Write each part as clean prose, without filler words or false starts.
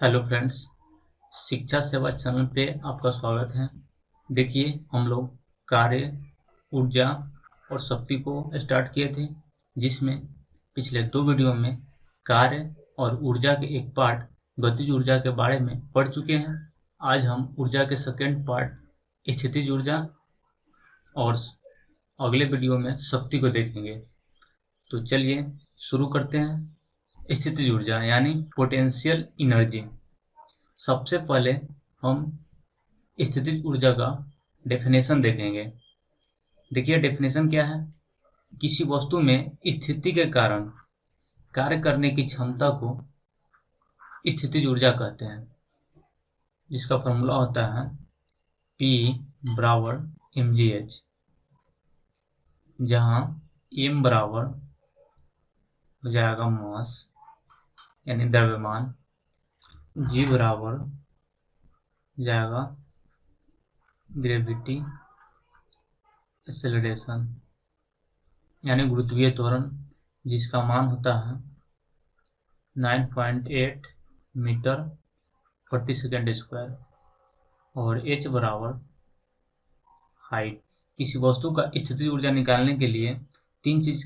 Hello friends, शिक्षा सेवा channel पे आपका स्वागत है। देखिए, हम लोग कार्य, ऊर्जा और शक्ति को स्टार्ट किए थे, जिसमें पिछले 2 वीडियो में कार्य और ऊर्जा के एक पार्ट गतिज ऊर्जा के बारे में पढ़ चुके हैं। आज हम ऊर्जा के सेकेंड पार्ट स्थितिज ऊर्जा और अगले वीडियो में शक्ति को देखेंगे। तो चलिए शुरू करते हैं। स्थितिज ऊर्जा यानी पोटेंशियल एनर्जी। सबसे पहले हम स्थितिज ऊर्जा का डेफिनेशन देखेंगे। देखिए, डेफिनेशन क्या है। किसी वस्तु में स्थिति के कारण कार्य करने की क्षमता को स्थितिज ऊर्जा कहते हैं, जिसका फॉर्मूला होता है P बराबर mgh, जहां m बराबर हो जाएगा मास यानी द्रव्यमान, g बराबर हो जाएगा ग्रेविटी एक्सेलरेशन यानी गुरुत्वीय त्वरण, जिसका मान होता है 9.8 मीटर प्रति सेकंड स्क्वायर, और h बराबर हाइट। किसी वस्तु का स्थितिज ऊर्जा निकालने के लिए 3 चीज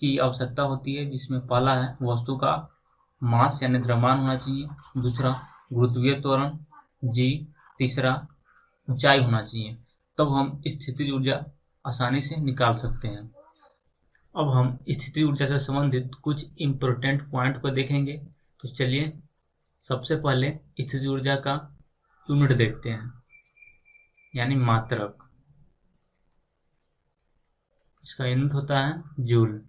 की आवश्यकता होती है, जिसमें पहला है वस्तु का मास यानी द्रव्यमान होना चाहिए, दूसरा गुरुत्वीय त्वरण g, तीसरा ऊंचाई होना चाहिए। तब हम स्थितिज ऊर्जा आसानी से निकाल सकते हैं। अब हम स्थितिज ऊर्जा से संबंधित कुछ इम्पोर्टेंट पॉइंट को देखेंगे। तो चलिए सबसे पहले स्थितिज ऊर्जा का यूनिट देखते हैं, यानी मात्रक। इसका यूनिट होता है जूल।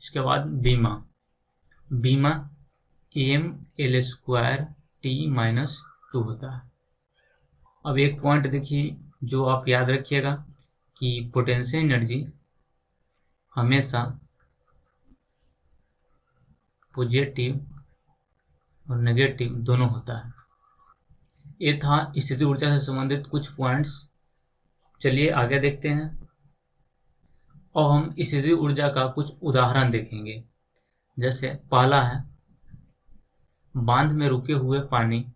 इसके बाद बीमा mL²T-2 होता है। अब एक पॉइंट देखिए जो आप याद रखिएगा कि पोटेंशियल एनर्जी हमेशा पॉजिटिव और नेगेटिव दोनों होता है। ये था स्थितिज ऊर्जा से संबंधित कुछ पॉइंट्स। चलिए आगे देखते हैं। और हम स्थितिज ऊर्जा का कुछ उदाहरण देखेंगे। जैसे पहला है बांध में रुके हुए पानी,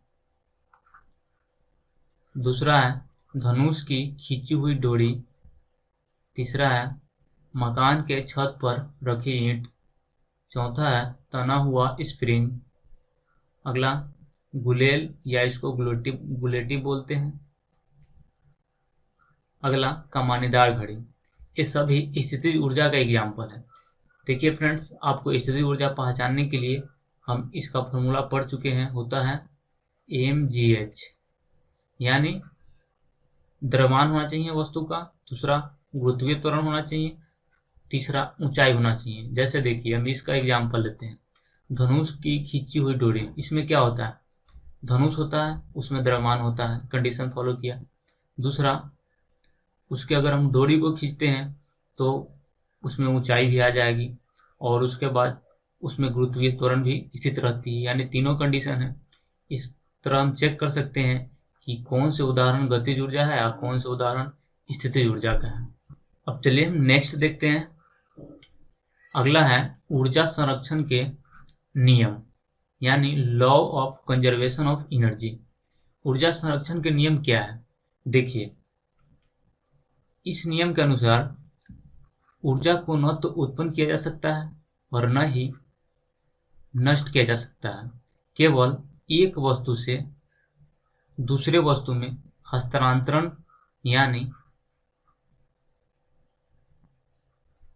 दूसरा है धनुष की खींची हुई डोरी, तीसरा है मकान के छत पर रखी ईंट, चौथा है तना हुआ स्प्रिंग, अगला गुलेल या इसको गुलेटी बोलते हैं, अगला कमानीदार घड़ी। ये सभी स्थितिज ऊर्जा का एग्जाम्पल है। देखिए फ्रेंड्स, आपको स्थितिज ऊर्जा पहचानने के लिए हम इसका फॉर्मूला पढ़ चुके हैं। होता है mgh, यानी द्रव्यमान होना चाहिए वस्तु का, दूसरा गुरुत्वीय त्वरण होना चाहिए, तीसरा ऊंचाई होना चाहिए। जैसे देखिए हम इसका एग्जाम्पल लेते हैं, धनुष की खींची हुई डोरी। इसमें क्या होता है, धनुष होता है, उसमें द्रव्यमान होता है, कंडीशन फॉलो किया। दूसरा, उसके अगर हम डोरी को खींचते हैं तो उसमें ऊंचाई भी आ जाएगी, और उसके बाद उसमें गुरुत्वीय त्वरण भी स्थित रहती है, यानी तीनों कंडीशन है। इस तरह हम चेक कर सकते हैं कि कौन से उदाहरण गतिज ऊर्जा है और कौन से उदाहरण स्थितिज ऊर्जा का है। अब चलिए हम नेक्स्ट देखते हैं। अगला है ऊर्जा संरक्षण के नियम, यानी law of conservation of energy. ऊर्जा संरक्षण के नियम क्या है, देखिए। इस नियम के अनुसार ऊर्जा को न तो उत्पन्न किया जा सकता है और न ही नष्ट किया जा सकता है। केवल एक वस्तु से दूसरे वस्तु में हस्तांतरण यानी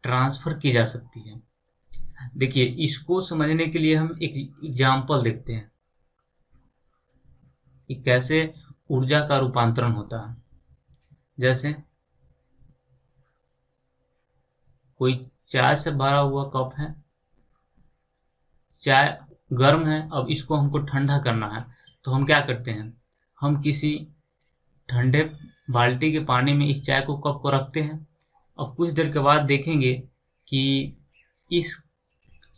ट्रांसफर की जा सकती है। देखिए, इसको समझने के लिए हम एक एग्जाम्पल देखते हैं कि कैसे ऊर्जा का रूपांतरण होता है। जैसे कोई चाय से भरा हुआ कप है, चाय गर्म है, अब इसको हमको ठंडा करना है। तो हम क्या करते हैं, हम किसी ठंडे बाल्टी के पानी में इस चाय को कप को रखते हैं। अब कुछ देर के बाद देखेंगे कि इस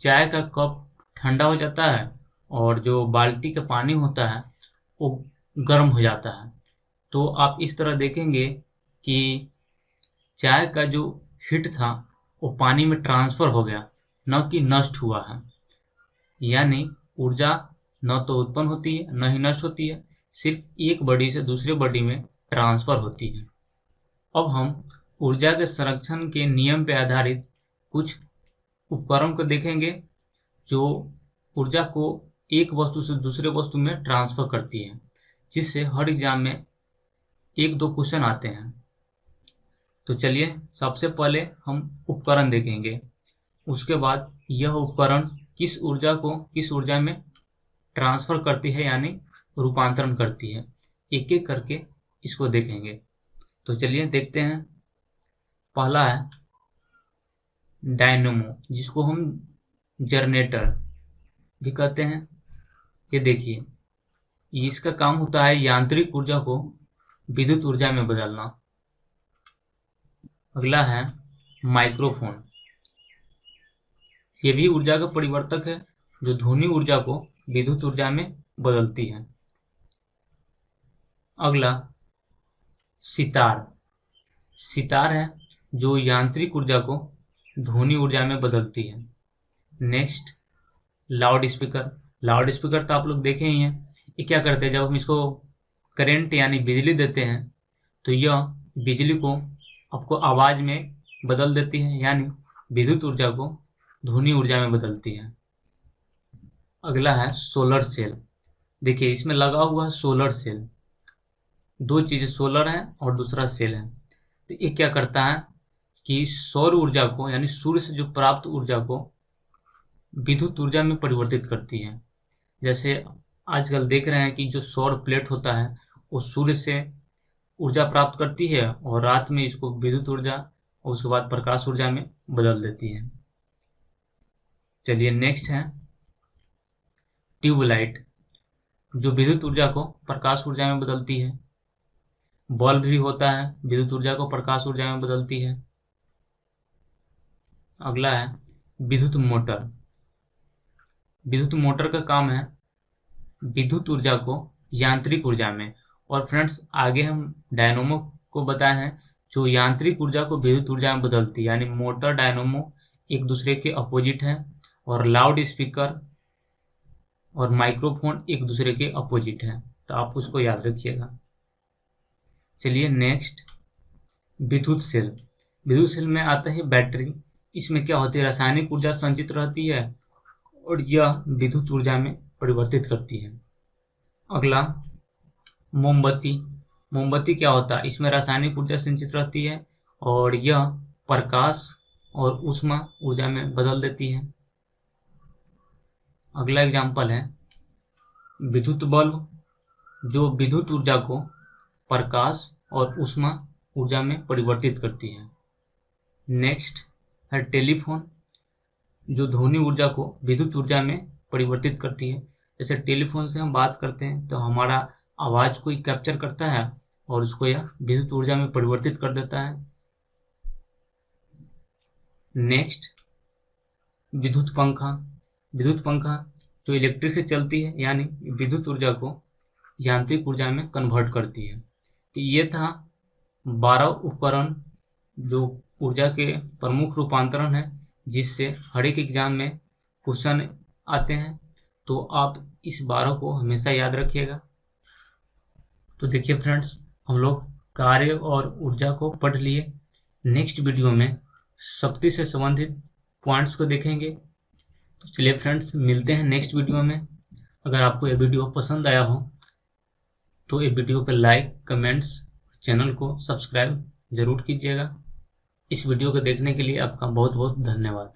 चाय का कप ठंडा हो जाता है और जो बाल्टी का पानी होता है वो गर्म हो जाता है। तो आप इस तरह देखेंगे कि चाय का जो हीट था वो पानी में ट्रांसफर हो गया, न कि नष्ट हुआ है। यानी ऊर्जा न तो उत्पन्न होती है न ही नष्ट होती है, सिर्फ एक बॉडी से दूसरे बॉडी में ट्रांसफर होती है। अब हम ऊर्जा के संरक्षण के नियम पर आधारित कुछ उपकरण को देखेंगे जो ऊर्जा को एक वस्तु से दूसरे वस्तु में ट्रांसफर करती है, जिससे हर एग्जाम में 1-2 क्वेश्चन आते हैं। तो चलिए सबसे पहले हम उपकरण देखेंगे, उसके बाद यह उपकरण किस ऊर्जा को किस ऊर्जा में ट्रांसफर करती है यानी रूपांतरण करती है, एक एक करके इसको देखेंगे। तो चलिए देखते हैं। पहला है डायनेमो, जिसको हम जनरेटर भी कहते हैं। ये देखिए, इसका काम होता है यांत्रिक ऊर्जा को विद्युत ऊर्जा में बदलना। अगला है माइक्रोफोन, ये भी ऊर्जा का परिवर्तक है जो ध्वनि ऊर्जा को विद्युत ऊर्जा में बदलती है। अगला सितार, सितार है जो यांत्रिक ऊर्जा को ध्वनि ऊर्जा में बदलती है। Next loud speaker, loud speaker तो आप लोग देखे ही हैं। ये क्या करते हैं, जब हम इसको करंट यानी बिजली देते हैं तो यह बिजली को आपको आवाज में बदल देती है, यानी विद्युत ऊर्जा को ध्वनि ऊर्जा में बदलती है। अगला है सोलर सेल, देखिए इसमें लगा हुआ है सोलर सेल, 2 चीजें सोलर है और दूसरा सेल है। तो ये क्या करता है कि सौर ऊर्जा को यानी सूर्य से जो प्राप्त ऊर्जा को विद्युत ऊर्जा में परिवर्तित करती है। जैसे आजकल देख रहे हैं कि जो सौर प्लेट होता है वो सूर्य से ऊर्जा प्राप्त करती है और रात में इसको विद्युत ऊर्जा और उसके बाद प्रकाश ऊर्जा में बदल देती है। चलिए नेक्स्ट है ट्यूबलाइट, जो विद्युत ऊर्जा को प्रकाश ऊर्जा में बदलती है। बल्ब भी होता है, विद्युत ऊर्जा को प्रकाश ऊर्जा में बदलती है। अगला है विद्युत मोटर, विद्युत मोटर का काम है विद्युत ऊर्जा को यांत्रिक ऊर्जा में। और फ्रेंड्स आगे हम डायनोमो को बताए हैं जो यांत्रिक ऊर्जा को विद्युत ऊर्जा में बदलती है, यानी मोटर डायनोमो एक दूसरे के अपोजिट है और लाउड स्पीकर और माइक्रोफोन एक दूसरे के अपोजिट है। तो आप उसको याद रखिएगा। चलिए नेक्स्ट विद्युत सेल, विद्युत सेल में आता है बैटरी। इसमें क्या होती है, रासायनिक ऊर्जा संचित रहती है और यह विद्युत ऊर्जा में परिवर्तित करती है। अगला मोमबत्ती, मोमबत्ती क्या होता है, इसमें रासायनिक ऊर्जा संचित रहती है और यह प्रकाश और ऊष्मा ऊर्जा में बदल देती है। अगला एग्जाम्पल है विद्युत बल्ब, जो विद्युत ऊर्जा को प्रकाश और ऊष्मा ऊर्जा में परिवर्तित करती है। नेक्स्ट है टेलीफोन, जो ध्वनि ऊर्जा को विद्युत ऊर्जा में परिवर्तित करती है। जैसे टेलीफोन से हम बात करते हैं तो हमारा आवाज को कैप्चर करता है और उसको यह विद्युत ऊर्जा में परिवर्तित कर देता है। नेक्स्ट विद्युत पंखा, विद्युत पंखा जो इलेक्ट्रिक से चलती है यानी विद्युत ऊर्जा को यांत्रिक ऊर्जा में कन्वर्ट करती है। तो ये था 12 उपकरण जो ऊर्जा के प्रमुख रूपांतरण है, जिससे हर एक एग्जाम में क्वेश्चन आते हैं। तो आप इस 12 को हमेशा याद रखिएगा। तो देखिए फ्रेंड्स, हम लोग कार्य और ऊर्जा को पढ़ लिए। नेक्स्ट वीडियो में शक्ति से संबंधित पॉइंट्स को देखेंगे। तो चलिए फ्रेंड्स, मिलते हैं नेक्स्ट वीडियो में। अगर आपको ये वीडियो पसंद आया हो तो ये वीडियो को लाइक, कमेंट्स, चैनल को सब्सक्राइब जरूर कीजिएगा। इस वीडियो को देखने के लिए आपका बहुत बहुत धन्यवाद।